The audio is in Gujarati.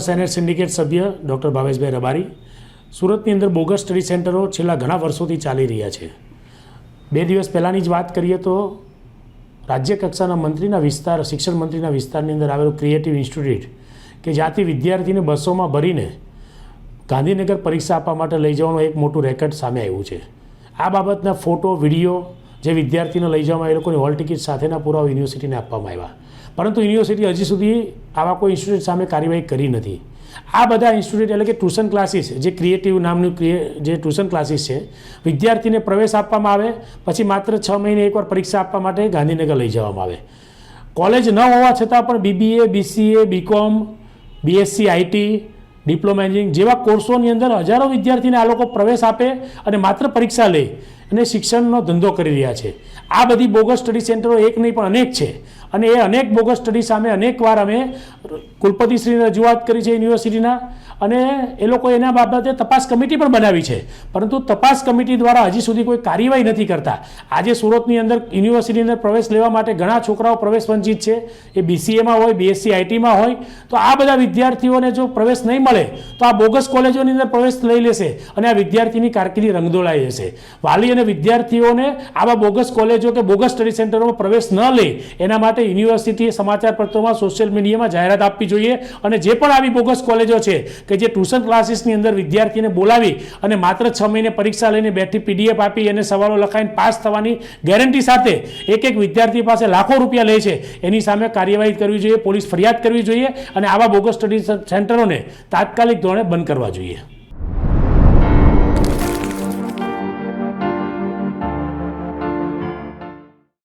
સેનેટ સિન્ડિકેટ સભ્ય ડૉક્ટર ભાવેશભાઈ રબારી. સુરતની અંદર બોગસ સ્ટડી સેન્ટરો છેલ્લા ઘણા વર્ષોથી ચાલી રહ્યા છે. 2 દિવસ પહેલાંની જ વાત કરીએ તો રાજ્ય કક્ષાના મંત્રીના વિસ્તાર, શિક્ષણ મંત્રીના વિસ્તારની અંદર આવેલું ક્રિએટિવ ઇન્સ્ટિટ્યૂટ કે જ્યાંથી વિદ્યાર્થીને બસોમાં ભરીને ગાંધીનગર પરીક્ષા આપવા માટે લઈ જવાનું એક મોટું રેકર્ડ સામે આવ્યું છે. આ બાબતના ફોટો, વિડીયો જે વિદ્યાર્થીને લઈ જવામાં એ લોકોની હોલ ટિકિટ સાથેના પુરાવા યુનિવર્સિટીને આપવામાં આવ્યા, પરંતુ યુનિવર્સિટી હજી સુધી આવા કોઈ ઇન્સ્ટિટ્યૂટ સામે કાર્યવાહી કરી નથી. આ બધા ઇન્સ્ટિટ્યૂટ એટલે કે ટ્યુશન ક્લાસીસ, જે ક્રિએટિવ નામનું જે ટ્યુશન ક્લાસીસ છે, વિદ્યાર્થીને પ્રવેશ આપવામાં આવે, પછી માત્ર 6 મહિને એકવાર પરીક્ષા આપવા માટે ગાંધીનગર લઈ જવામાં આવે. કોલેજ ન હોવા છતાં પણ BBA, BCA, BCom, BSc IT, diploma engineering જેવા કોર્સોની અંદર હજારો વિદ્યાર્થીને આ લોકો પ્રવેશ આપે અને માત્ર પરીક્ષા લે અને શિક્ષણનો ધંધો કરી રહ્યા છે. આ બધી બોગસ સ્ટડી સેન્ટરો એક નહીં પણ અનેક છે, અને એ અનેક બોગસ સ્ટડી સામે અનેકવાર અમે કુલપતિશ્રીને રજૂઆત કરી છે યુનિવર્સિટીના, અને એ લોકો એના બાબતે તપાસ કમિટી પણ બનાવી છે, પરંતુ તપાસ કમિટી દ્વારા હજી સુધી કોઈ કાર્યવાહી નથી કરતા. આજે સુરતની અંદર યુનિવર્સિટીની અંદર પ્રવેશ લેવા માટે ઘણા છોકરાઓ પ્રવેશ વંચિત છે. એ BCAમાં હોય, BSc ITમાં હોય, તો આ બધા વિદ્યાર્થીઓને જો પ્રવેશ નહીં મળે તો આ બોગસ કોલેજોની અંદર પ્રવેશ લઈ લેશે અને આ વિદ્યાર્થીની કારકિર્દી રંગદોળાઈ જશે. વાલી અને વિદ્યાર્થીઓને આવા બોગસ કોલેજો કે બોગસ સ્ટડી સેન્ટરોમાં પ્રવેશ ન લે એના માટે યુનિવર્સિટીએ સમાચાર પત્રોમાં, સોશિયલ મીડિયામાં જાહેરાત આપવી જોઈએ, અને જે પણ આવી બોગસ કોલેજો છે કે જે ટ્યુશન ક્લાસીસની અંદર વિદ્યાર્થીને બોલાવી અને માત્ર 6 મહિને પરીક્ષા લઈને બેઠી PDF આપી અને સવાલો લખાઈને પાસ થવાની ગેરંટી સાથે એક વિદ્યાર્થી પાસે લાખો રૂપિયા લે છે, એની સામે કાર્યવાહી કરવી જોઈએ, પોલીસ ફરિયાદ કરવી જોઈએ, અને આવા બોગસ સ્ટડી સેન્ટરોને તાત્કાલિક ધોરણે બંધ કરવા જોઈએ.